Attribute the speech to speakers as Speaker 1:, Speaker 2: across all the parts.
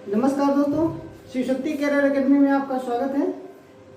Speaker 1: नमस्कार दोस्तों, Shiv Shakti career academy में आपका स्वागत है।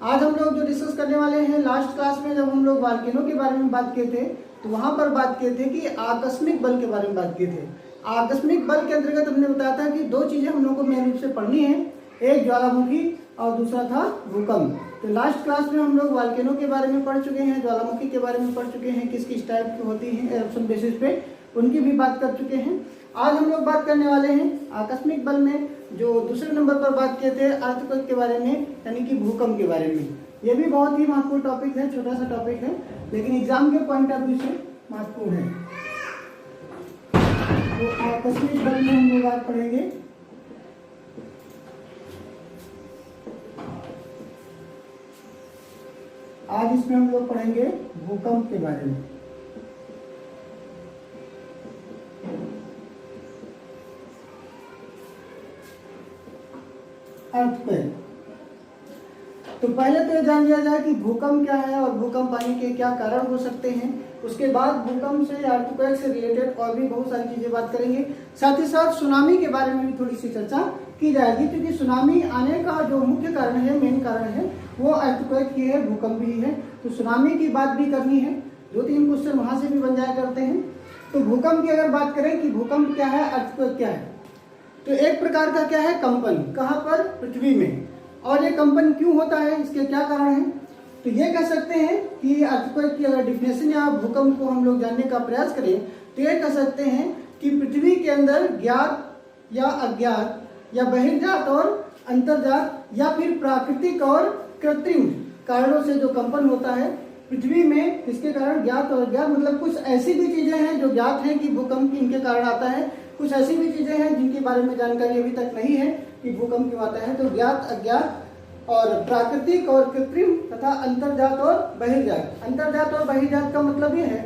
Speaker 1: आज हम लोग जो डिस्कस करने वाले हैं, लास्ट क्लास में जब हम लोग वॉल्केनो के बारे में बात किए थे तो वहां पर बात किए थे कि आकस्मिक बल के बारे में बात किए थे। आकस्मिक बल के अंतर्गत हमने बताया था कि दो चीजें हम लोग को मेन रूप से पढ़नी है, एक ज्वालामुखी और दूसरा था भूकंप। तो लास्ट क्लास में हम लोग वॉल्केनो के बारे में पढ़ चुके हैं, ज्वालामुखी के बारे में पढ़ चुके हैं, किस किस टाइप की होती हैं एरप्शन बेसिस पे, उनकी भी बात कर चुके हैं। आज हम लोग बात करने वाले हैं आकस्मिक बल में जो दूसरे नंबर पर बात किए थे अर्थक्वेक के बारे में, यानी कि भूकंप के बारे में। ये भी बहुत ही महत्वपूर्ण टॉपिक है, छोटा सा टॉपिक है लेकिन एग्जाम के पॉइंट ऑफ व्यू से महत्वपूर्ण है। तो आकस्मिक बल में हम लोग आज पढ़ेंगे आज इसमें हम लोग पढ़ेंगे भूकंप के बारे में। अर्थक्वेक। तो पहले तो ये जान लिया जाए कि भूकंप क्या है और भूकंप आने के क्या कारण हो सकते हैं। उसके बाद भूकंप से अर्थक्वेक से रिलेटेड और भी बहुत सारी चीजें बात करेंगे। साथ ही साथ सुनामी के बारे में भी थोड़ी सी चर्चा की जाएगी, क्योंकि सुनामी आने का जो मुख्य कारण है, मेन कारण है, वो अर्थक्वेक ही है, भूकंप ही है। तो सुनामी की बात भी करनी है, 2-3 क्वेश्चन वहां से भी बन जाया करते हैं। तो भूकंप की अगर बात करें कि भूकंप क्या है, अर्थक्वेक क्या है, तो एक प्रकार का क्या है, कंपन। कहाँ पर? पृथ्वी में। और ये कंपन क्यों होता है, इसके क्या कारण है? तो ये कह सकते हैं कि अर्थक्वेक की अगर डिफिनेशन या भूकंप को हम लोग जानने का प्रयास करें तो ये कह सकते हैं कि पृथ्वी के अंदर ज्ञात या अज्ञात या बहिर्जात और अंतर्जात या फिर प्राकृतिक और कृत्रिम कारणों से जो कंपन होता है पृथ्वी में, इसके कारण ज्ञात और अज्ञात, मतलब कुछ ऐसी भी चीजें हैं जो ज्ञात हैं कि भूकंप इनके कारण आता है, कुछ ऐसी भी चीजें हैं जिनके बारे में जानकारी अभी तक नहीं है कि भूकंप क्यों आता है। तो ज्ञात, अज्ञात और प्राकृतिक और कृत्रिम तथा अंतर्जात और बहिर्जात। अंतर्जात और बहिर्जात का मतलब ये है,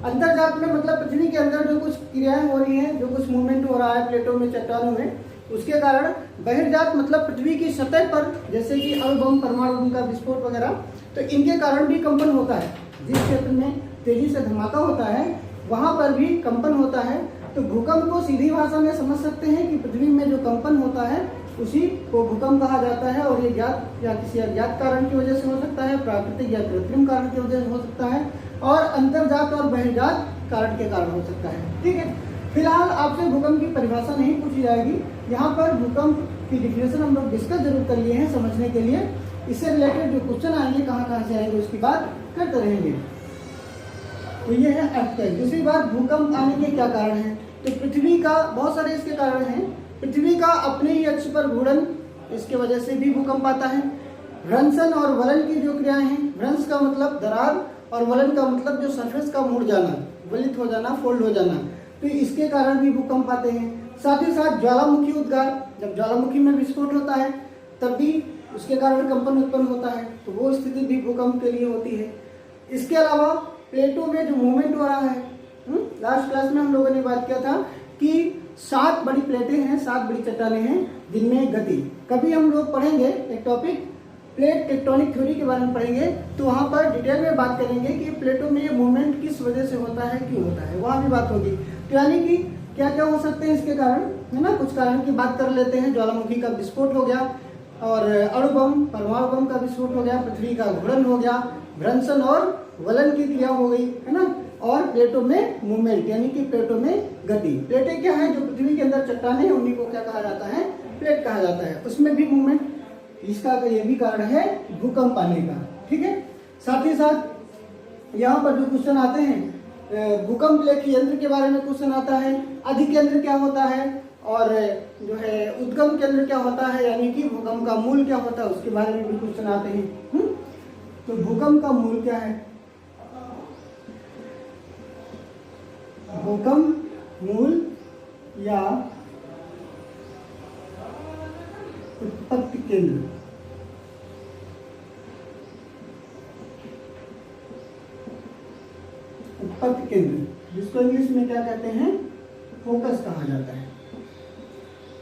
Speaker 1: अंतर्जात में मतलब पृथ्वी के अंदर जो कुछ क्रियाएं हो रही हैं, जो कुछ मूवमेंट हो रहा है प्लेटों में, चट्टानों में, उसके कारण। बहिर्जात मतलब पृथ्वी की सतह पर, जैसे कि अणु बम, परमाणु बम का विस्फोट वगैरह, तो इनके कारण भी कंपन होता है। जिस क्षेत्र में तेजी से धमाका होता है वहां पर भी कंपन होता है। तो भूकंप को सीधी भाषा में समझ सकते हैं कि पृथ्वी में जो कंपन होता है उसी को भूकंप कहा जाता है। और ये ज्ञात या किसी अज्ञात कारण की वजह से हो सकता है, प्राकृतिक या कृत्रिम कारण की वजह से हो सकता है, और अंतर्जात और बहिर्जात कारण के कारण हो सकता है। ठीक है, फिलहाल आपसे भूकंप की परिभाषा नहीं पूछी जाएगी। यहाँ पर भूकंप की डिफिनेशन हम लोग डिस्कस जरूर कर लिए हैं समझने के लिए। इससे रिलेटेड जो क्वेश्चन आएंगे, कहाँ से आएंगे, उसकी बात करते रहेंगे। तो ये है अर्थक्वेक। दूसरी बात, भूकंप आने के क्या कारण हैं? तो पृथ्वी का बहुत सारे इसके कारण हैं। पृथ्वी का अपने ही अक्ष पर घूर्णन, इसके वजह से भी भूकंप आता है। भ्रंशन और वलन की जो क्रियाएं हैं, भ्रंश का मतलब दरार और वलन का मतलब जो सरफेस का मुड़ जाना, वलित हो जाना, फोल्ड हो जाना, तो इसके कारण भी भूकंप आते हैं। साथ ही साथ ज्वालामुखी उद्गार, जब ज्वालामुखी में विस्फोट होता है तब भी उसके कारण कंपन उत्पन्न होता है, तो वो स्थिति भी भूकंप के लिए होती है। इसके अलावा प्लेटों में जो मूवमेंट हो रहा है, लास्ट क्लास में हम लोगों ने बात किया था कि 7 बड़ी प्लेटें हैं, 7 बड़ी चट्टानें हैं जिनमें गति। कभी हम लोग पढ़ेंगे एक टॉपिक प्लेट टेक्टोनिक थ्योरी के बारे में पढ़ेंगे, तो वहां पर डिटेल में बात करेंगे कि प्लेटों में ये मूवमेंट किस वजह से होता है, क्यों होता है, वहां भी बात होगी। तो यानी कि क्या क्या हो सकते हैं इसके कारण, है ना। कुछ कारण की बात कर लेते हैं। ज्वालामुखी का विस्फोट हो गया, और अणु बम, परमाणु बम का विस्फोट हो गया, पृथ्वी का घूर्णन हो गया, भ्रंशन और वलन की क्रिया हो गई, है ना, और प्लेटों में मूवमेंट यानी कि प्लेटों में गति। प्लेटें क्या है, जो पृथ्वी के अंदर चट्टानें हैं, उन्हीं को क्या कहा जाता है, प्लेट कहा जाता है, उसमें भी मूवमेंट। इसका ये भी कारण है भूकंप आने का। ठीक है, साथ ही साथ यहाँ पर जो क्वेश्चन आते हैं, भूकंप लेखी यंत्र के बारे में क्वेश्चन आता है, अधिकेंद्र क्या होता है, और जो है उद्गम केंद्र क्या होता है, यानी कि भूकंप का मूल क्या होता है, उसके बारे में भी क्वेश्चन आते हैं। तो भूकंप का मूल क्या है? भूकंप मूल या उत्पत्ति केंद्र, उत्पत्ति केंद्र, जिसको इंग्लिश में क्या कहते हैं, फोकस कहा जाता है।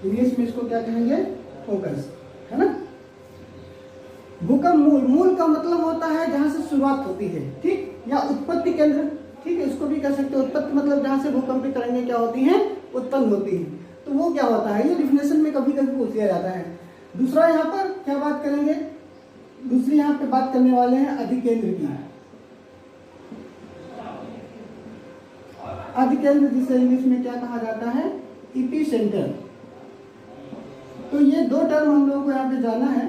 Speaker 1: इंग्लिश में इसको क्या कहेंगे, फोकस, है ना। भूकंप मूल, मूल का मतलब होता है जहां से शुरुआत होती है, ठीक, या उत्पत्ति केंद्र, ठीक है, इसको भी कह सकते हैं। उत्पत्ति मतलब जहां से भूकंपीय तरंगें क्या होती हैं, उत्पन्न होती हैं। तो तो वो क्या होता है, ये डिफिनेशन में कभी कभी पूछ लिया जाता है। दूसरा यहाँ पर क्या बात करेंगे, दूसरी यहाँ पे बात करने वाले हैं अधिकेंद्र की। अधिकेंद्र जिसे इंग्लिश में क्या कहा जाता है, एपिसेंटर। तो ये दो टर्म हम लोगों को यहाँ पे जाना है,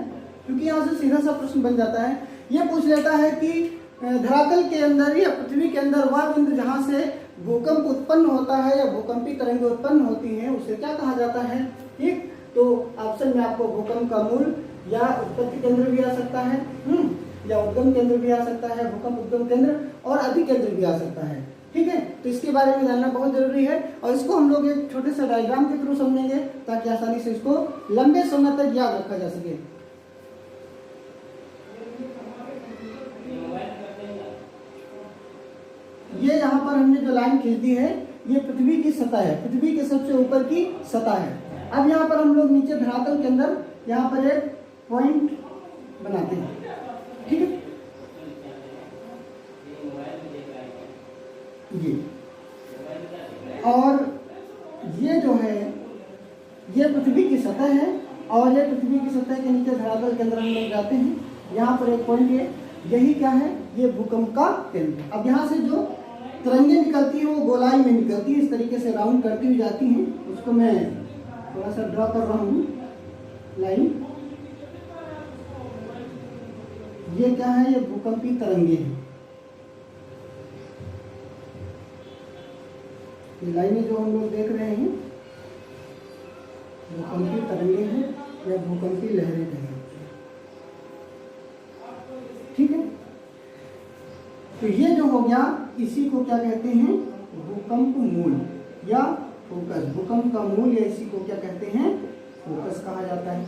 Speaker 1: क्योंकि यहाँ से सीधा सा प्रश्न बन जाता है। ये पूछ लेता है कि धरातल के अंदर या पृथ्वी के अंदर वह बिंदु जहाँ से भूकंप उत्पन्न होता है या भूकंपी तरंगें उत्पन्न होती हैं उसे क्या कहा जाता है। ठीक, तो ऑप्शन में आपको भूकंप का मूल या उत्पत्ति केंद्र भी आ सकता है, या उद्गम केंद्र भी आ सकता है, भूकंप उद्गम केंद्र और अधिकेंद्र भी आ सकता है। ठीक है, तो इसके बारे में जानना बहुत जरूरी है और इसको हम लोग एक छोटे से डायग्राम के थ्रू समझेंगे ताकि आसानी से इसको लंबे समय तक याद रखा जा सके। ये यहाँ पर हमने जो लाइन खींच दी है ये पृथ्वी की सतह है, पृथ्वी के सबसे ऊपर की सतह है। अब यहाँ पर हम लोग नीचे धरातल के अंदर यहाँ पर एक पॉइंट बनाते हैं। ठीक है, ये और ये जो है ये पृथ्वी की सतह है और ये पृथ्वी की सतह के नीचे धरातल के अंदर हम लोग जाते हैं। यहाँ पर एक पॉइंट है, यही क्या है, ये भूकंप का केंद्र। अब यहाँ से जो तरंगे निकलती है वो गोलाई में निकलती है, इस तरीके से राउंड करती हुई जाती हैं। उसको मैं थोड़ा सा ड्रॉ कर रहा हूँ लाइन। ये क्या है, ये भूकंपी तरंगे हैं। ये लाइनें जो हम लोग देख रहे हैं भूकंपी तरंगे हैं या भूकंपी लहरें हैं। ठीक है, तो ये जो हो गया इसी को क्या कहते हैं, भूकंप मूल या फोकस। भूकंप का मूल या इसी को क्या कहते हैं, फोकस कहा जाता है।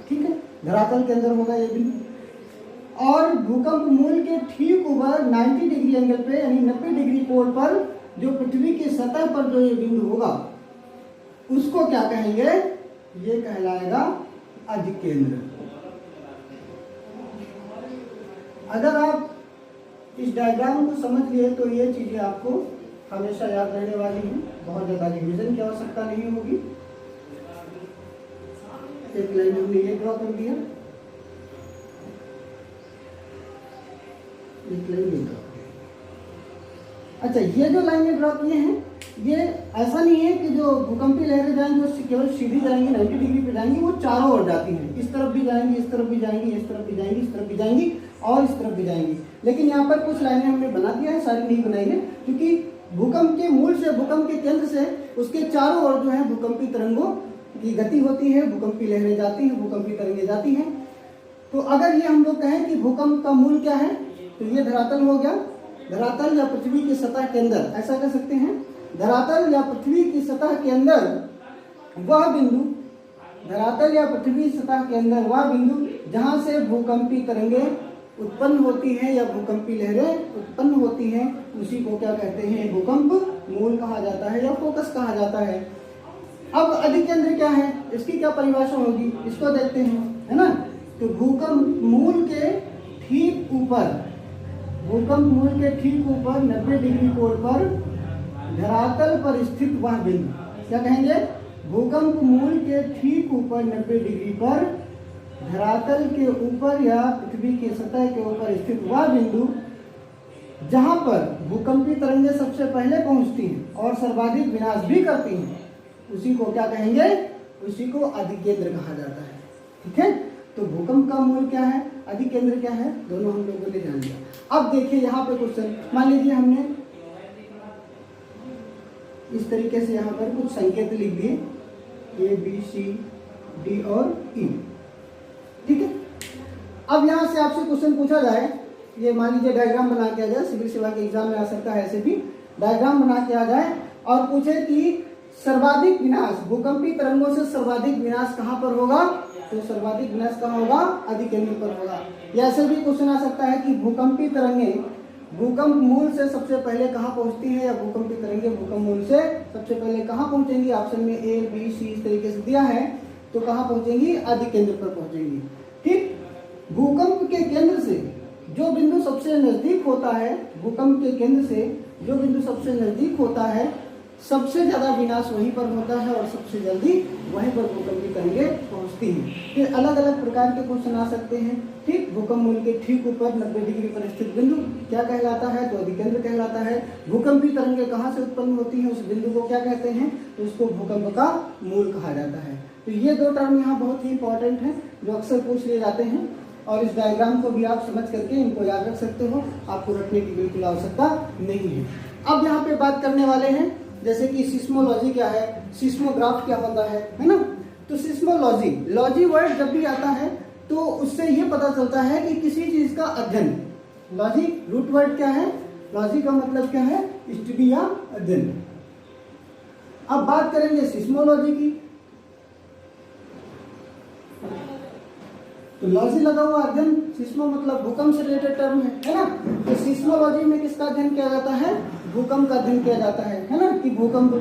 Speaker 1: ठीक है, धरातल के अंदर होगा ये बिंदु और भूकंप मूल के ठीक ऊपर 90 डिग्री एंगल पे यानी 90 डिग्री कोण पर जो पृथ्वी की सतह पर जो ये बिंदु होगा उसको क्या कहेंगे, ये कहलाएगा अधिकेंद्र। अगर आप इस डायग्राम को समझ लिए तो ये चीजें आपको हमेशा याद रहने वाली हैं, बहुत ज्यादा रिवीजन की आवश्यकता नहीं होगी। एक लाइन हमने ये ड्रॉ कर दिया, एक लाइन ये ड्रॉ। अच्छा, ये जो लाइनें ड्रॉ किए हैं ये ऐसा नहीं है कि जो भूकंपी लहरें जाएंगी वो केवल सीधी जाएंगी 90 डिग्री पे जाएंगी, वो चारों ओर जाती हैं। इस तरफ भी जाएंगी, इस तरफ भी जाएंगी, इस तरफ भी जाएंगी, इस तरफ भी जाएंगी और इस तरफ भी जाएंगी। लेकिन यहाँ पर कुछ लाइनें हमने बना दिया है, सारी नहीं बनाई है, क्योंकि भूकंप के मूल से, भूकंप के केंद्र से उसके चारों ओर जो है भूकंपी तरंगों की गति होती है, भूकंपी लहरें जाती हैं, भूकंपी तरंगें जाती हैं। तो अगर ये हम लोग कहें कि भूकंप का मूल क्या है, तो ये धरातल हो गया। धरातल या पृथ्वी की सतह के अंदर, ऐसा कह सकते हैं, धरातल या पृथ्वी की सतह के अंदर वह बिंदु, धरातल या पृथ्वी सतह के अंदर वह बिंदु जहां से भूकंपी तरंगें उत्पन्न होती हैं या भूकंपी लहरें उत्पन्न होती हैं, उसी को क्या कहते हैं, भूकंप मूल कहा जाता है या फोकस कहा जाता है। अब अधिकेंद्र क्या है, इसकी क्या परिभाषा होगी, इसको देखते हैं, है ना। तो भूकंप मूल के ठीक ऊपर, भूकंप मूल के ठीक ऊपर 90 डिग्री कोण पर धरातल पर स्थित वह बिंदु, क्या कहेंगे, भूकंप मूल के ठीक ऊपर 90 डिग्री पर धरातल के ऊपर या पृथ्वी की सतह के ऊपर स्थित वह बिंदु जहां पर भूकंपी तरंगें सबसे पहले पहुंचती हैं और सर्वाधिक विनाश भी करती हैं, उसी को क्या कहेंगे, उसी को अधिकेंद्र कहा जाता है। ठीक है, तो भूकंप का मूल क्या है, अधिकेंद्र क्या है, दोनों हम लोगों ने जान लिया। अब देखिए यहाँ पे क्वेश्चन, मान लीजिए हमने इस तरीके से यहाँ पर कुछ संकेत लिख दिए A B C D और E। ठीक है, अब यहाँ से आपसे क्वेश्चन पूछा जाए, ये मान लीजिए डायग्राम बना के आ जाए, सिविल सेवा के एग्जाम में आ सकता है, ऐसे भी डायग्राम बना के आ जाए और पूछे कि सर्वाधिक विनाश, भूकंपी तरंगों से सर्वाधिक विनाश कहाँ पर होगा, तो सर्वाधिक विनाश कहाँ होगा, अधिकेंद्र पर होगा। या ऐसे भी क्वेश्चन आ सकता है कि भूकंपी तरंगें भूकंप मूल से सबसे पहले कहाँ पहुंचती है, या भूकंपी तरंगें भूकंप मूल से सबसे पहले कहाँ पहुंचेंगी, ऑप्शन में A B C इस तरीके से दिया है, तो कहाँ पहुंचेंगी, अधिकेंद्र पर पहुंचेंगी। ठीक, भूकंप के केंद्र से जो बिंदु सबसे नजदीक होता है, भूकंप के केंद्र से जो बिंदु सबसे नजदीक होता है, सबसे ज्यादा विनाश वहीं पर होता है और सबसे जल्दी वहीं पर भूकंप की तरंगें पहुंचती हैं। फिर अलग अलग प्रकार के क्वेश्चन आ सकते हैं। ठीक, भूकंप मूल के ठीक ऊपर 90 डिग्री पर स्थित बिंदु क्या कहलाता है? तो अधिकेंद्र कहलाता है। भूकंपी तरंगें कहाँ से उत्पन्न होती हैं, उस बिंदु को क्या कहते हैं? तो उसको भूकंप का मूल कहा जाता है। तो ये दो टर्म यहाँ बहुत ही इंपॉर्टेंट हैं जो अक्सर पूछ लिए जाते हैं, और इस डायग्राम को भी आप समझ करके इनको याद रख सकते हो, आपको रखने की बिल्कुल आवश्यकता नहीं है। अब यहाँ पे बात करने वाले हैं जैसे कि सिस्मोलॉजी क्या है, सिस्मोग्राफ क्या होता है ना। तो सिस्मोलॉजी, लॉजी वर्ड जब भी आता है तो उससे ये पता चलता है कि किसी चीज का अध्ययन। लॉजी रूट वर्ड क्या है? लॉजी का मतलब क्या है? स्टडी या अध्ययन। अब बात करेंगे सिस्मोलॉजी की, तो लॉजी लगा हुआ अध्ययन, सिस्मो मतलब भूकंप से रिलेटेड टर्म है ना। तो सिस्मोलॉजी में किसका अध्ययन किया जाता है? भूकंप का अध्ययन किया जाता है ना, कि भूकंप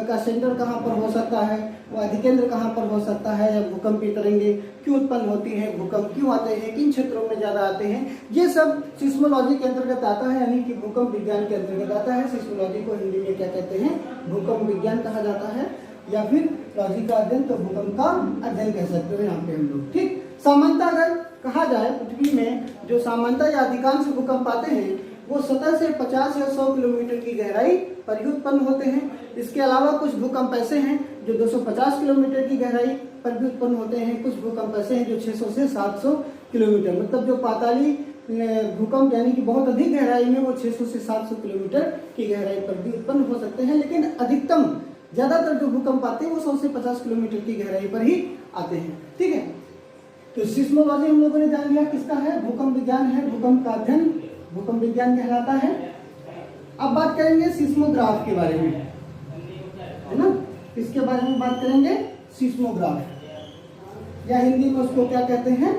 Speaker 1: का सेंटर कहाँ पर हो सकता है, वो अधिकेंद्र कहाँ पर हो सकता है, या भूकंपी तरंगे क्यों उत्पन्न होती हैं, भूकंप क्यों आते हैं, किन क्षेत्रों में ज्यादा आते हैं, ये सब सिस्मोलॉजी के अंतर्गत आता है, यानी कि भूकंप विज्ञान के अंतर्गत आता है। सिस्मोलॉजी को हिंदी में क्या कहते हैं? भूकंप विज्ञान कहा जाता है, या फिर लॉजी का अध्ययन तो भूकंप का अध्ययन कह सकते हैं यहाँ पे हम लोग। ठीक, सामान्यतः अगर कहा जाए पृथ्वी में जो सामान्यतः या अधिकांश भूकंप आते हैं वो सतह से 50 या 100 किलोमीटर की गहराई पर ही उत्पन्न होते हैं। इसके अलावा कुछ भूकंप ऐसे हैं जो 250 किलोमीटर की गहराई पर भी उत्पन्न होते हैं। कुछ भूकंप ऐसे हैं जो 600 से 700 किलोमीटर, मतलब जो पाताली भूकंप यानी कि बहुत अधिक गहराई में, वो 600 से 700 किलोमीटर की गहराई पर भी उत्पन्न हो सकते हैं। लेकिन अधिकतम ज्यादातर जो भूकंप आते हैं वो 100 से 50 किलोमीटर की गहराई पर ही आते हैं। ठीक है, तो सिस्मोलॉजी हम लोगों ने जान लिया किसका है? भूकंप विज्ञान है, भूकंप का अध्ययन भूकंप विज्ञान कहलाता है। अब बात करेंगे सिस्मोग्राफ के बारे में, है ना। किसके बारे में बात करेंगे? सिस्मोग्राफ, या हिंदी में उसको क्या कहते हैं?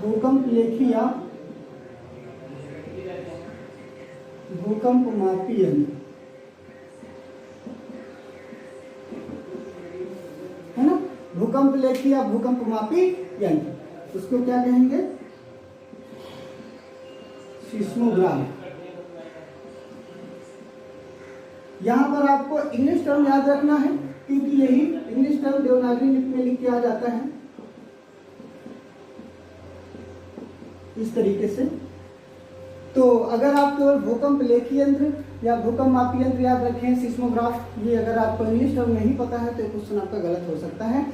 Speaker 1: भूकंप लेखी या भूकंप मापी यंत्र, है ना। भूकंप लेखी या भूकंप मापी यंत्र, उसको क्या कहेंगे? सिस्मोग्राफ। यहां पर आपको इंग्लिश टर्म याद रखना है, क्योंकि यही इंग्लिश टर्म देवनागरी लिपि में लिख के आ जाता है इस तरीके से। तो अगर आप केवल भूकंप लेखी यंत्र या भूकंप मापी यंत्र याद रखें, सिस्मोग्राफ, ये अगर आपको इंग्लिश टर्म नहीं पता है तो क्वेश्चन आपका गलत हो सकता है।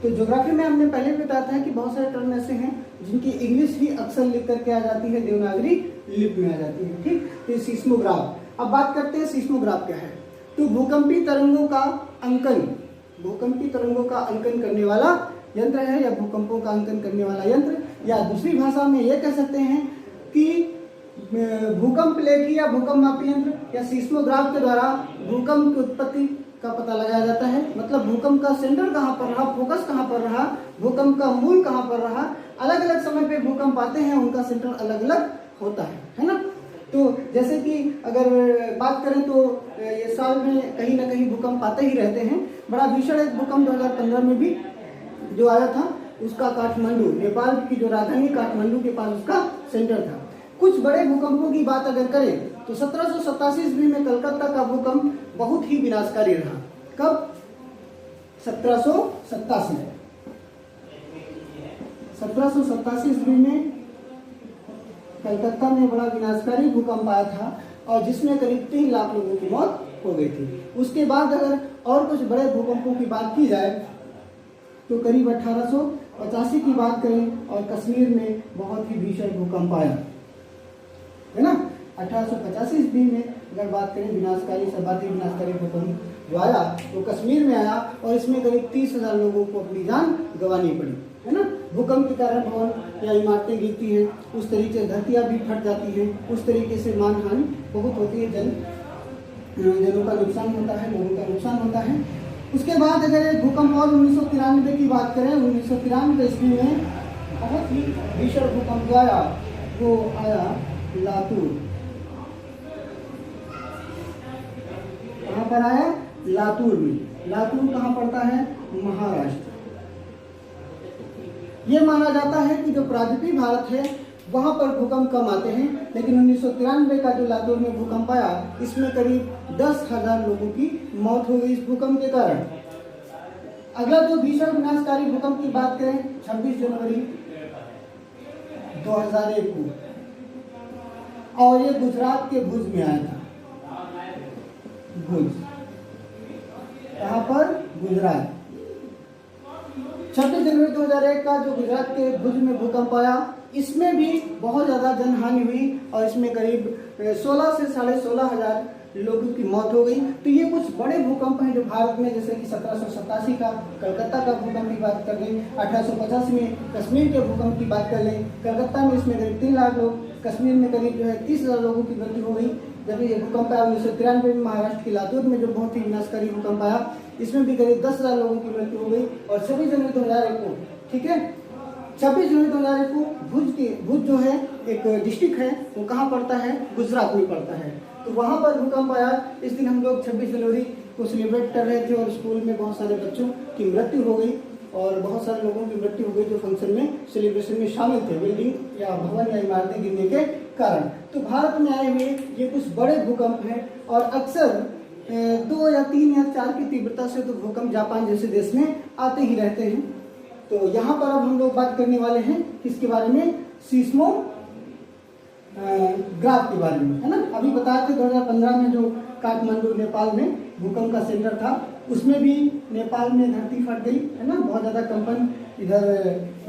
Speaker 1: तो ज्योग्राफी में हमने पहले भी बताया था कि बहुत सारे टर्म ऐसे हैं जिनकी इंग्लिश ही अक्सर लिख करके आ जाती है, देवनागरी लिपि में आ जाती है। ठीक, तो सिस्मोग्राफ। अब बात करते हैं सिस्मोग्राफ क्या है। तो भूकंपी तरंगों का अंकन, भूकंपी तरंगों का अंकन करने वाला यंत्र है, या भूकंपों का अंकन करने वाला यंत्र, या दूसरी भाषा में यह कह सकते हैं कि भूकंप लेखी या भूकंप मापी यंत्र या सिस्मोग्राफ के द्वारा भूकंप की उत्पत्ति का पता लगाया जाता है। मतलब भूकंप का सेंटर कहाँ पर रहा, फोकस कहाँ पर रहा, भूकंप का मूल कहाँ पर रहा। अलग अलग समय पे भूकंप आते हैं, उनका सेंटर अलग अलग होता है ना। तो जैसे कि अगर बात करें तो ये साल में कहीं ना कहीं भूकंप आते ही रहते हैं। बड़ा भीषण एक भूकंप 2015 में भी जो आया था, उसका काठमांडू, नेपाल की जो राजधानी काठमांडू के पास उसका सेंटर था। कुछ बड़े भूकंपों की बात अगर करें तो 1787 ईस्वी में कलकत्ता का भूकंप बहुत ही विनाशकारी रहा। कब? 1787 ईस्वी में कलकत्ता में बड़ा विनाशकारी भूकंप आया था, और जिसमें करीब 3 लाख लोगों की मौत हो गई थी। उसके बाद अगर और कुछ बड़े भूकंपों की बात की जाए तो करीब 1885 की बात करें और कश्मीर में बहुत ही भीषण भूकंप आया, है ना। 1885 ईस्वी में अगर बात करें विनाशकारी, सर्वाधिक विनाशकारी भूकंप जो आया तो कश्मीर में आया, और इसमें करीब 30,000 लोगों को अपनी जान गंवानी पड़ी, है ना। भूकंप के कारण भवन या इमारतें गिरती हैं, उस तरीके से धरतियां भी फट जाती हैं, उस तरीके से मान हानि बहुत होती है, जनों का नुकसान होता है, लोगों का नुकसान होता है। उसके बाद अगर एक भूकंप और 1993 की बात करें, 1993 ईस्वी में बहुत ही भीषण भूकंप आया, वो आया लातूर। कहाँ पर आया? लातूर में। लातूर कहाँ पड़ता है? महाराष्ट्र। ये माना जाता है कि जो प्रागैतिक भारत है वहाँ पर भूकंप कम आते हैं, लेकिन 1993 का जो लातूर में भूकंप आया, इसमें करीब 10,000 लोगों की मौत हो गई इस भूकंप के कारण। अगला जो भीषण विनाशकारी भूकंप की बात करें, 26 जनवरी 2001 को, और ये गुजरात के भुज में आया था। भुज, कहाँ पर? गुजरात। 26 जनवरी 2001 का जो गुजरात के भुज में भूकंप आया, इसमें भी बहुत ज़्यादा जनहानि हुई और इसमें करीब 16 से 16,500 लोगों की मौत हो गई। तो ये कुछ बड़े भूकंप हैं जो भारत में, जैसे कि 1787 का कलकत्ता का भूकंप की बात कर लें, 1885 में कश्मीर के भूकंप की बात कर लें, कलकत्ता में इसमें करीब 3 लाख लोग, कश्मीर में करीब 30,000 लोगों की मृत्यु हो गई। जब ये भूकंप आया 1993 में महाराष्ट्र के लातूर में जो बहुत ही विनाशकारी भूकंप आया, इसमें भी करीब 10,000 लोगों की मृत्यु हो गई। और 26 जनवरी 2001 को, ठीक है, 26 जनवरी 2001 को भुज जो है एक डिस्ट्रिक्ट है, वो कहाँ पड़ता है? गुजरात में पड़ता है। तो वहाँ पर भूकंप आया। इस दिन हम लोग 26 जनवरी को सेलिब्रेट कर रहे थे और स्कूल में बहुत सारे बच्चों की मृत्यु हो गई और बहुत सारे लोगों की मृत्यु हो गई जो फंक्शन में, सेलिब्रेशन में शामिल थे, बिल्डिंग या भवन या इमारतें गिरने के कारण। तो भारत में आए हुए ये कुछ बड़े भूकंप हैं और अक्सर 2 या 3 या 4 की तीव्रता से तो भूकंप जापान जैसे देश में आते ही रहते हैं। तो यहाँ पर अब हम लोग बात करने वाले हैं किसके बारे में? सीस्मोग्राफ के बारे में, है ना। अभी बताया था 2015 में जो काठमांडू नेपाल में भूकंप का सेंटर था, उसमें भी नेपाल में धरती फट गई, है ना। बहुत ज़्यादा कंपन इधर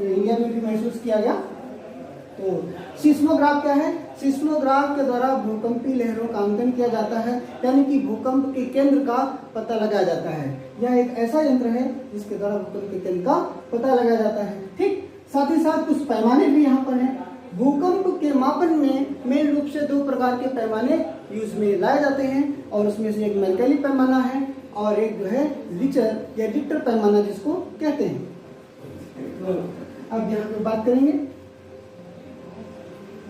Speaker 1: इंडिया में भी महसूस किया गया। तो सीस्मोग्राफ क्या है? सीस्मोग्राफ के द्वारा भूकंपी लहरों का अंकन किया जाता है, यानी कि भूकंप के केंद्र का पता लगाया जाता है। यह एक ऐसा यंत्र है जिसके द्वारा भूकंप के केंद्र का पता लगाया जाता है। ठीक, साथ ही साथ कुछ पैमाने भी यहाँ पर हैं। भूकंप के मापन में मेन रूप से 2 प्रकार के पैमाने यूज में लाए जाते हैं और उसमें से एक मैकेली पैमाना है और एक जो है रिचर या रिक्टर पैमाना जिसको कहते हैं। तो अब यहाँ पे बात करेंगे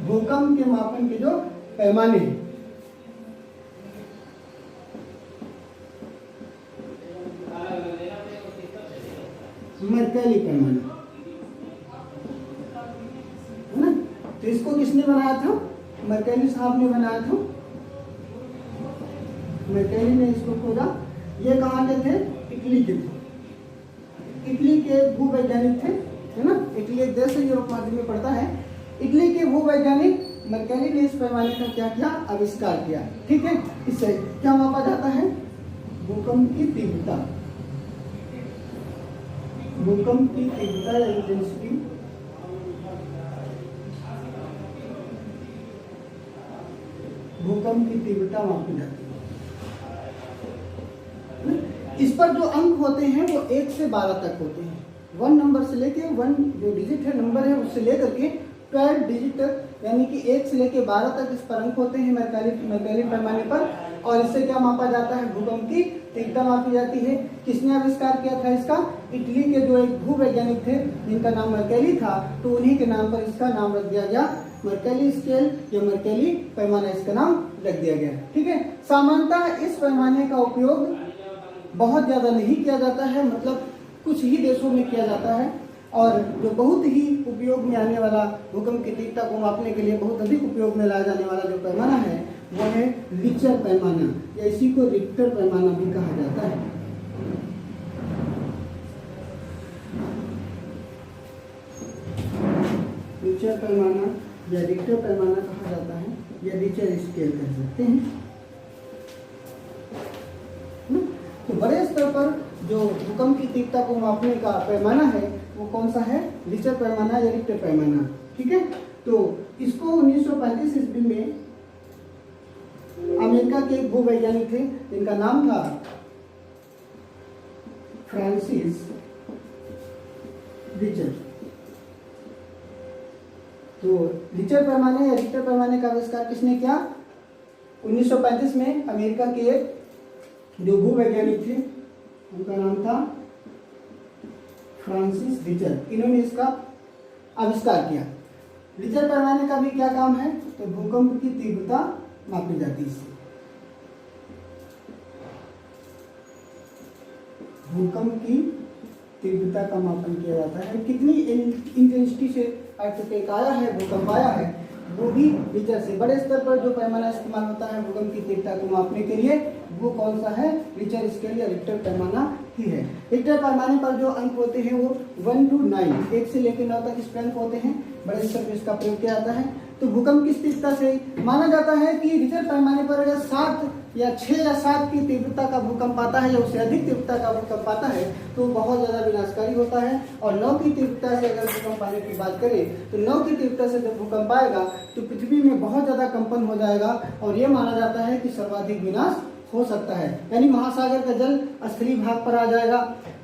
Speaker 1: भूकंप के मापन के जो पैमाने हैं। मैकेली पैमाना, है ना। तो इसको किसने बनाया था? मैकेली साहब ने बनाया था। मैकेली ने इसको खोजा। ये कहाँ के थे? इटली के थे। इटली के भूवैज्ञानिक थे, है ना। इटली एक देश है, यूरोप महाद्वीप में पड़ता है। इटली के भूवैज्ञानिक मैकेली ने इस पैमाने का क्या किया? आविष्कार किया। ठीक है, इससे क्या मापा जाता है? भूकंप की तीव्रता, भूकंप की तीव्रता या इंटेंसिटी, भूकंप की तीव्रता मापी जाती है। इस पर जो अंक होते हैं वो 1 से 12 तक होते हैं। 1 नंबर से लेके 1 जो डिजिट है, नंबर है, उससे लेकर के 12 डिजिट तक, यानी कि 1 से लेके 12 तक इस पर अंक होते हैं मैकेली पैमाने पर। और इससे क्या मापा जाता है? भूकंप की तीव्रता मापी जाती है। किसने आविष्कार किया था इसका? इटली के जो एक भूवैज्ञानिक थे जिनका नाम मैकेली था, तो उन्हीं के नाम पर इसका नाम रख दिया गया, मैकेली स्केल या मैकेली पैमाना इसका नाम रख दिया गया। ठीक है, सामान्यतः इस पैमाने का उपयोग बहुत ज़्यादा नहीं किया जाता है, मतलब कुछ ही देशों में किया जाता है। और जो बहुत ही उपयोग में आने वाला, भूकंप की तीव्रता को मापने के लिए बहुत अधिक उपयोग में लाया जाने वाला जो पैमाना है वो है रिचर पैमाना, या इसी को रिक्टर पैमाना भी कहा जाता है। रिचर पैमाना या रिक्टर पैमाना कहा जाता है, या रिचर स्केल कह सकते हैं। तो बड़े स्तर पर जो भूकंप की तीव्रता को मापने का पैमाना है वो कौन सा है? रिचर पैमाना या रिक्टर पैमाना। ठीक है, तो इसको 1935 ईस्वी में अमेरिका के एक भूवैज्ञानिक थे जिनका नाम था फ्रांसिस रिचर। तो रिचर पैमाने या रिक्टर पैमाने का आविष्कार किसने किया? 1935 में अमेरिका के एक जो भूवैज्ञानिक थे उनका नाम था फ्रांसिस रिचर। इन्होंने इसका आविष्कार किया। रिचर पैमाने का भी क्या काम है? तो भूकंप की तीव्रता मापी जाती है इससे। भूकंप की तीव्रता का मापन किया जाता है। कितनी इंटेंसिटी से अर्थक्वेक आया है, भूकंप आया है, वो भी रिक्टर से। बड़े स्तर पर जो पैमाना इस्तेमाल होता है भूकंप की तीव्रता को मापने के लिए, वो कौन सा है? रिक्टर स्केल या रिक्टर पैमाना ही है। रिक्टर पैमाने पर जो अंक होते हैं वो 1 to 9, 1 से लेकर 9 तक स्ट्रेंथ होते हैं। बड़े स्तर पर इसका प्रयोग किया जाता है। तो भूकंप किस तीव्रता से? माना जाता है कि रिक्टर पैमाने पर अगर 7 या 6 या 7 की तीव्रता का भूकंप आता है या उससे अधिक तीव्रता का भूकंप आता है तो बहुत ज़्यादा विनाशकारी होता है। और 9 की तीव्रता से अगर भूकंप आने की बात करें तो 9 की तीव्रता से जब भूकंप आएगा तो पृथ्वी में बहुत ज़्यादा कंपन हो जाएगा और ये माना जाता है कि सर्वाधिक विनाश हो सकता है। यानी महासागर का जल स्थलीय भाग पर आ जाएगा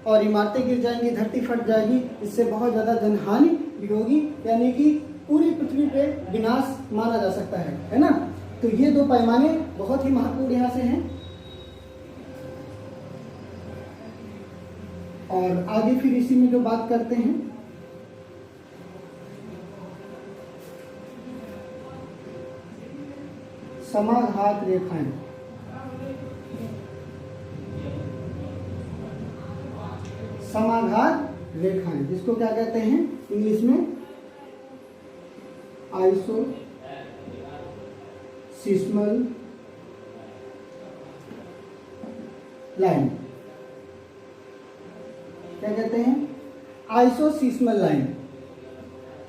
Speaker 1: और इमारतें गिर जाएंगी, धरती फट जाएगी। इससे बहुत ज़्यादा जनहानि भी होगी, यानी कि पूरी पृथ्वी पे विनाश माना जा सकता है ना। तो ये दो पैमाने बहुत ही महत्वपूर्ण यहाँ से हैं। और आगे फिर इसी में जो बात करते हैं, समाघात रेखाएं। समाघात रेखाएं जिसको क्या कहते हैं इंग्लिश में? Isoseismal line. क्या कहते हैं? Isoseismal line.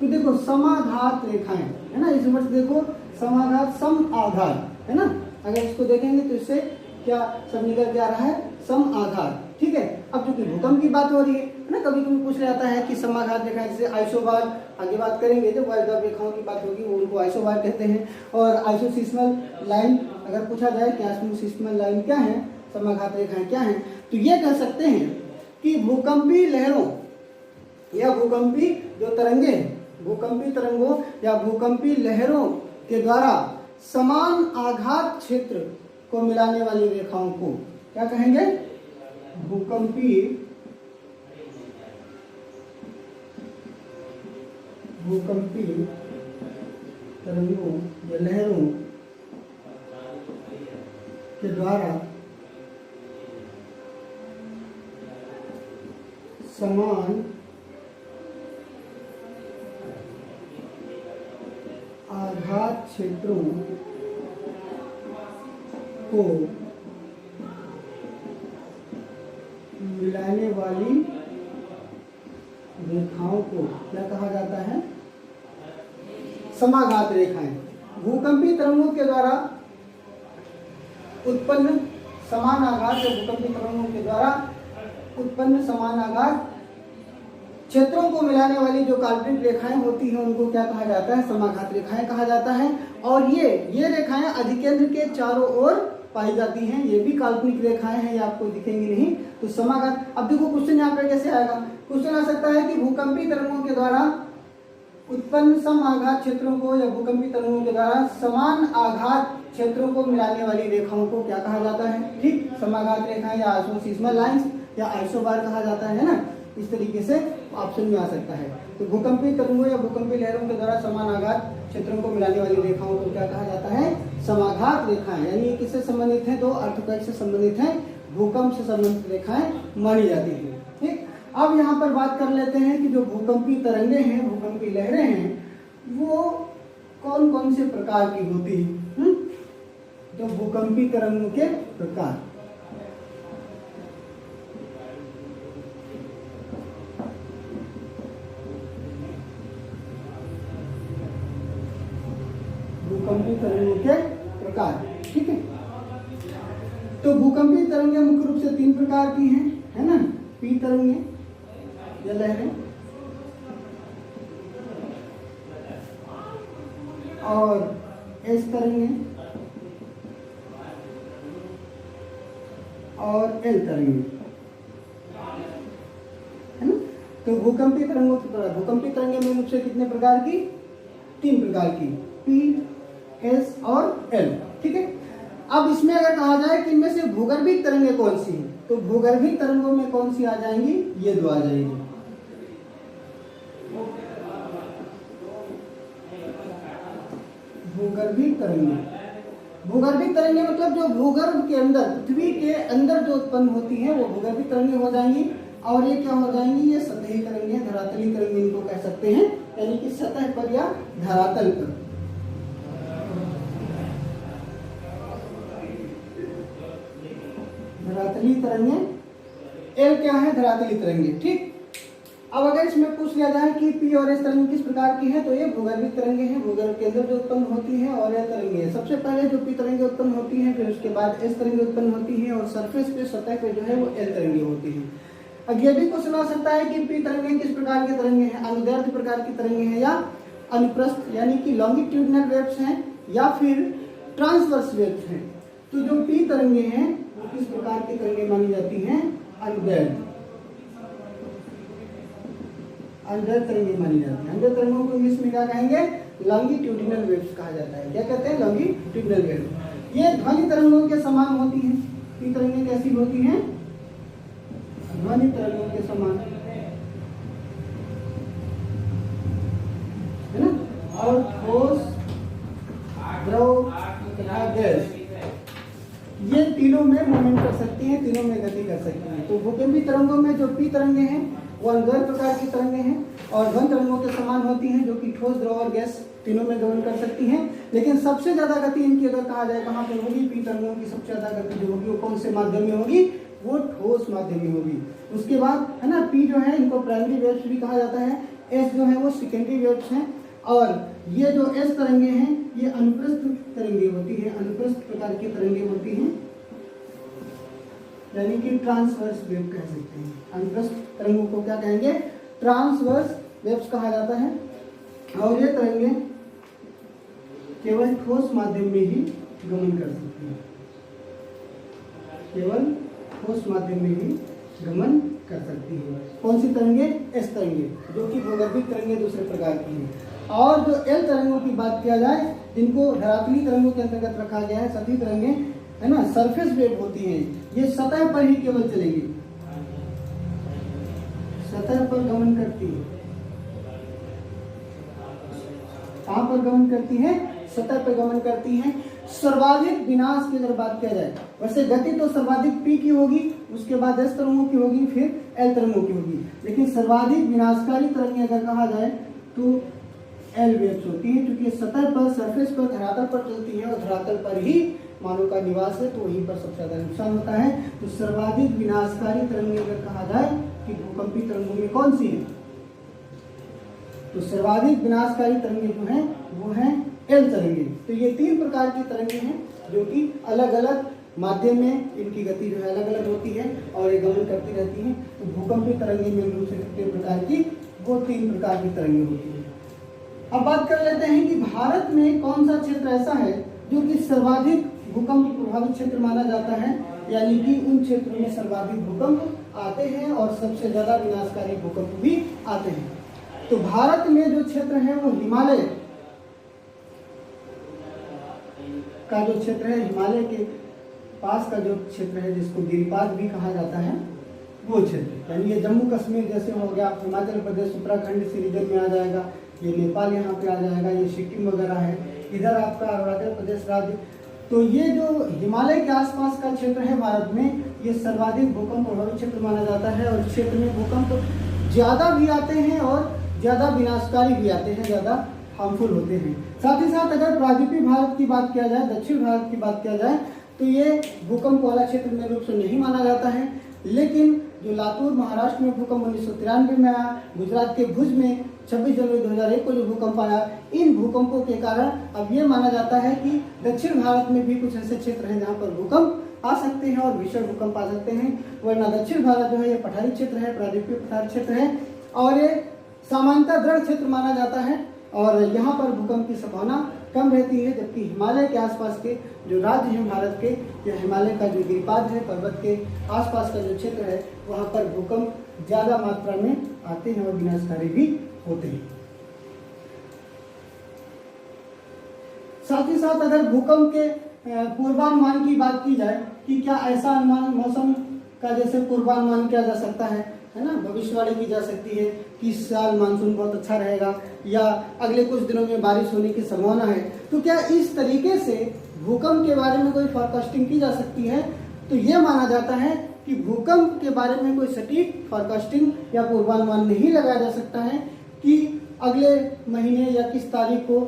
Speaker 1: तो देखो समाघात रेखाएं है ना, इस वर्ष देखो समाघात सम आघात है ना। अगर इसको देखेंगे तो इससे क्या सब निकल के आ रहा है? सम आघात। ठीक है। अब चूंकि भूकंप की बात हो रही है ना, कभी कभी पूछ जाता है कि समाघात रेखाएं जैसे आइसोबार, आगे बात करेंगे जब वायु रेखाओं की बात होगी वो उनको आइसोबार कहते हैं। और आइसोसीस्मल लाइन अगर पूछा जाए कि आइसोसीस्मल लाइन क्या है, समाघात रेखाएं क्या हैं, तो ये कह सकते हैं कि भूकंपी लहरों या भूकंपी जो तरंगे, भूकंपी तरंगों या भूकंपी लहरों के द्वारा समान आघात क्षेत्र को मिलाने वाली रेखाओं को क्या कहेंगे? भूकंपी तरंगों या लहरों के द्वारा समान आघात क्षेत्रों को मिलाने वाली रेखाओं को क्या कहा जाता है? समाघात रेखाएं। भूकंपी तरंगों के द्वारा उत्पन्न समान आघात या भूकंपी तरंगों के द्वारा उत्पन्न समान आघात क्षेत्रों को मिलाने वाली जो काल्पनिक रेखाएं होती हैं उनको क्या कहा जाता है? समाघात रेखाएं कहा जाता है। और ये रेखाएं अधिकेंद्र के चारों ओर पाई जाती हैं। ये भी काल्पनिक रेखाएं हैं, ये आपको दिखेंगी नहीं। तो समाघात, अब देखो क्वेश्चन यहाँ पर कैसे आएगा? क्वेश्चन आ सकता है कि भूकंपी तरंगों के द्वारा उत्पन्न सम आघात क्षेत्रों को या भूकंपी तरंगों के द्वारा समान आघात क्षेत्रों को मिलाने वाली रेखाओं को क्या कहा जाता है? ठीक, समाघात रेखाएं या आइसोसीस्मल लाइंस या आइसोबार कहा जाता है ना। इस तरीके से ऑप्शन में आ सकता है। तो भूकंपी तरंगों या भूकंपी लहरों के द्वारा समान आघात क्षेत्रों को मिलाने वाली रेखाओं को क्या कहा जाता है? समाघात रेखाएं। यानी किससे संबंधित है? तो अर्थक्वेक से संबंधित है, भूकंप से संबंधित रेखाएं मानी जाती है। ठीक, अब यहाँ पर बात कर लेते हैं कि जो भूकंपी तरंगे हैं, भूकंपी लहरें हैं, वो कौन कौन से प्रकार की होती है? तो भूकंपी तरंगों के प्रकार। भूकंपी तरंगों के प्रकार। ठीक है। तो भूकंपी तरंगें मुख्य रूप से 3 प्रकार की हैं, है ना। पी तरंगें या लहरें, और एस तरंगें और एल तरंगें, है ना। तो भूकंपी तरंगों की प्रकार, भूकंपी तरंगें मूल रूप से कितने प्रकार की? 3 प्रकार की, पी, एस और एल। ठीक है। अब इसमें अगर कहा जाए कि इनमें से भूगर्भिक तरंगें कौन सी हैं, तो भूगर्भिक तरंगों में कौन सी आ जाएंगी? ये 2 आ जाएंगी। भूगर्भिक तरंगें, भूगर्भिक तरंगें मतलब जो भूगर्भ के अंदर, पृथ्वी के अंदर जो उत्पन्न होती हैं वो भूगर्भिक तरंगें हो जाएंगी। और ये क्या हो जाएंगी, ये सतही तरंगे, धरातली तरंगे इनको कह सकते हैं, यानी कि सतह पर या धरातल पर। धरातली तरंगे, एल क्या है, धरातली तरंगे। ठीक, अब अगर इसमें पूछ लिया जाए कि पी और एस तरंगे किस प्रकार की है, तो ये भूगर्भिक तरंगे हैं, भूगर्भ के अंदर जो उत्पन्न होती है, और यह तरंगे सबसे पहले जो पी तरंगे उत्पन्न होती हैं, फिर उसके बाद एस तरंगे उत्पन्न होती है, और सरफेस पे, सतह पे जो है वो एल तरंगे होती है। अब ये भी क्वेश्चन आ सकता है कि पी तरंगे किस प्रकार के तरंगे हैं, अनुदैर्ध्य प्रकार की तरंगे हैं या अनुप्रस्थ यानी कि लॉन्गिट्यूडिनल वेव्स हैं या फिर ट्रांसवर्स वेव्स हैं। तो जो पी तरंगे हैं वो किस प्रकार की तरंगे मानी जाती हैं, अनुदैर्ध्य तरंगे मानी जाती है। अनुदैर्ध्य तरंगों को इंग्लिश में क्या कहेंगे, लॉन्गिट्यूडिनल वेव्स कहा जाता है। क्या कहते हैं, लॉन्गिट्यूडिनल वेव्स। ये ध्वनि तरंगों के समान होती हैं। पी तरंगे कैसी होती हैं, ध्वनि तरंगों के समान, है ना। और ठोस, द्रव तथा गैस, ये तीनों में मूवमेंट कर सकती हैं, तीनों में गति कर सकती हैं। तो भूकंपी तरंगों में जो पी तरंगे हैं वो अनुदैर्ध्य प्रकार की तरंगे हैं और ध्वनि तरंगों के समान होती हैं, जो कि ठोस, द्रव और गैस तीनों में गमन कर सकती हैं। लेकिन सबसे ज्यादा गति इनकी अगर कहा जाए कहाँ पे होगी, पी तरंगों की सबसे ज्यादा गति जो होगी वो कौन से माध्यम में होगी, वो ठोस माध्यम में होगी। उसके बाद है ना, पी जो है इनको प्राइमरी वेव्स भी कहा जाता है, एस जो है वो सेकेंडरी वेव्स हैं, और ये जो एस तरंगे हैं ये अनुप्रस्थ तरंगे होती है, अनुप्रस्थ प्रकार की तरंगे होती हैं, यानी कि ट्रांसवर्स वेव कह सकते हैं। अनुप्रस्थ तरंगों को क्या कहेंगे, ट्रांसवर्स वेव्स कहा जाता है। और ये तरंगे केवल ठोस माध्यम में ही गमन कर सकती हैं, केवल ठोस माध्यम में ही गमन कर सकती है। कौन सी तरंगे, एस तरंगे, जो कि भूगर्भिक तरंगे दूसरे प्रकार की हैं। और जो एल तरंगों की बात किया जाए, इनको धरातली तरंगों के अंतर्गत रखा गया है। सभी तरंगे है ना सरफेस वेव होती हैं, ये सतह पर ही केवल चलेगी, सतह पर गमन करती है। कहां पर गमन करती है, सतह पर गमन करती हैं। सर्वाधिक विनाश की अगर बात किया जाए, वैसे गति तो सर्वाधिक पी की होगी, उसके बाद एस तरंगों की होगी, फिर एल तरंगों की होगी, लेकिन सर्वाधिक विनाशकारी तरंगे अगर कहा जाए तो एल वेव्स होती है, क्योंकि सतह पर, सरफेस पर, धरातल पर चलती है और धरातल पर ही मानव का निवास है, तो वहीं पर सबसे ज्यादा नुकसान होता है। तो सर्वाधिक विनाशकारी तरंगे अगर कहा जाए कि भूकंपी तरंगों में कौन सी है, तो सर्वाधिक विनाशकारी तरंगे जो हैं वो हैं एल तरंगे। तो ये तीन प्रकार की तरंगे हैं जो कि अलग अलग माध्यम में इनकी गति जो है अलग अलग होती है और ये गमन करती रहती हैं। तो भूकंपी तरंगे में रूप से कितने प्रकार की, वो तीन प्रकार की तरंगे होती है। अब बात कर लेते हैं कि भारत में कौन सा क्षेत्र ऐसा है जो कि सर्वाधिक भूकंप प्रभावित क्षेत्र माना जाता है, यानी कि उन क्षेत्रों में सर्वाधिक भूकंप आते हैं और सबसे ज्यादा विनाशकारी भूकंप भी आते हैं। तो भारत में जो क्षेत्र है वो हिमालय का जो क्षेत्र है, हिमालय के पास का जो क्षेत्र है जिसको गिरिपाद भी कहा जाता है, वो क्षेत्र, यानी ये जम्मू कश्मीर जैसे हो गया, हिमाचल प्रदेश उत्तराखंड इस रीजन में आ जाएगा, ये नेपाल यहाँ पे आ जाएगा, ये सिक्किम वगैरह है, इधर आपका अरुणाचल प्रदेश राज्य। तो ये जो हिमालय के आसपास का क्षेत्र है भारत में, ये सर्वाधिक भूकंप प्रभावित क्षेत्र माना जाता है और इस क्षेत्र में भूकंप ज्यादा भी आते हैं और ज्यादा विनाशकारी भी आते हैं, ज्यादा हार्मफुल होते हैं। साथ ही साथ अगर प्रागद्वीपीय भारत की बात किया जाए, दक्षिण भारत की बात किया जाए, तो ये भूकंप वाला क्षेत्र में रूप से नहीं माना जाता है। लेकिन जो लातूर महाराष्ट्र में भूकंप 1993 में आया, गुजरात के भुज में 26 जनवरी 2001 को जो भूकंप आया, इन भूकंपों के कारण अब ये माना जाता है कि दक्षिण भारत में भी कुछ ऐसे क्षेत्र हैं जहाँ पर भूकंप आ सकते हैं और भीषण भूकंप आ सकते हैं। वरना दक्षिण भारत जो है ये पठारी क्षेत्र है, प्रागद्वीपीय पठार क्षेत्र है और ये सामान्यतः दृढ़ क्षेत्र माना जाता है और यहाँ पर भूकंप की संभावना कम रहती है। जबकि हिमालय के आसपास के जो राज्य हैं भारत के, या हिमालय का जो गिरिपाद है, पर्वत के आसपास का जो क्षेत्र है, वहाँ पर भूकंप ज्यादा मात्रा में आते हैं और विनाशकारी भी होते हैं। साथ ही साथ अगर भूकंप के पूर्वानुमान की बात की जाए कि क्या ऐसा अनुमान मौसम का जैसे पूर्वानुमान किया जा सकता है ना, भविष्यवाणी की जा सकती है कि इस साल मानसून बहुत अच्छा रहेगा या अगले कुछ दिनों में बारिश होने की संभावना है, तो क्या इस तरीके से भूकंप के बारे में कोई फोरकास्टिंग की जा सकती है? तो ये माना जाता है कि भूकंप के बारे में कोई सटीक फॉरकास्टिंग या पूर्वानुमान नहीं लगाया जा सकता है कि अगले महीने या किस तारीख को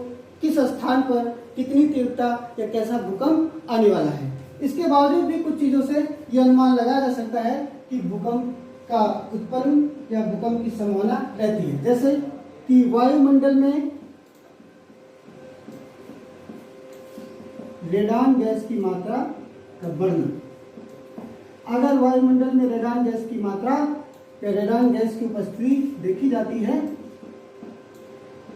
Speaker 1: किस स्थान पर कितनी तीव्रता या कैसा भूकंप आने वाला है। इसके बावजूद भी कुछ चीज़ों से यह अनुमान लगाया जा सकता है कि भूकंप का उत्पन्न या भूकंप की संभावना रहती है। जैसे कि वायुमंडल में रेडान गैस की मात्रा का बढ़ना। अगर वायुमंडल में रेडान गैस की मात्रा या रेडान गैस की उपस्थिति देखी जाती है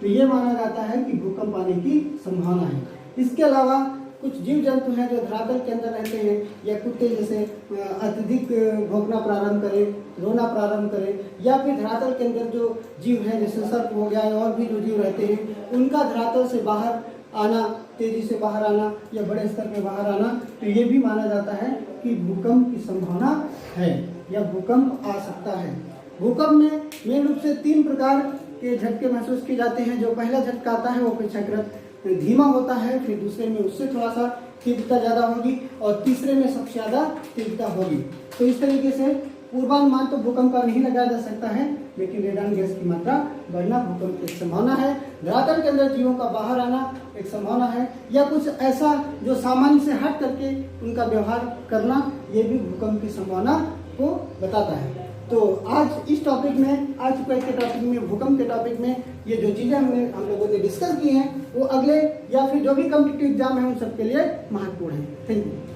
Speaker 1: तो ये माना जाता है कि भूकंप आने की संभावना है। इसके अलावा कुछ जीव जंतु हैं जो धरातल के अंदर रहते हैं या कुत्ते जैसे अत्यधिक भौंकना प्रारंभ करें, रोना प्रारंभ करें, या फिर धरातल के अंदर जो जीव हैं जैसे सर्प हो गया और भी जो जीव रहते हैं उनका धरातल से बाहर आना, तेजी से बाहर आना या बड़े स्तर पे बाहर आना, तो ये भी माना जाता है कि भूकंप की संभावना है या भूकंप आ सकता है। भूकंप में मेन रूप से 3 प्रकार के झटके महसूस किए जाते हैं। जो पहला झटका आता है वो अपेक्षाकृत धीमा होता है, फिर दूसरे में उससे थोड़ा सा तीव्रता ज़्यादा होगी और तीसरे में सबसे ज़्यादा तीव्रता होगी। तो इस तरीके से पूर्वानुमान तो भूकंप का नहीं लगाया जा सकता है, लेकिन रेडान गैस की मात्रा बढ़ना भूकंप की एक संभावना है। धरातल के अंदर जीवों का बाहर आना एक संभावना है, या कुछ ऐसा जो सामान्य से हट करके उनका व्यवहार करना, ये भी भूकंप की संभावना को बताता है। तो आज इस टॉपिक में, आज के टॉपिक में, भूकंप के टॉपिक में ये जो चीज़ें हम लोगों ने डिस्कस की हैं वो अगले या फिर जो भी कॉम्पिटिटिव एग्जाम है उन सबके लिए महत्वपूर्ण है। Thank you.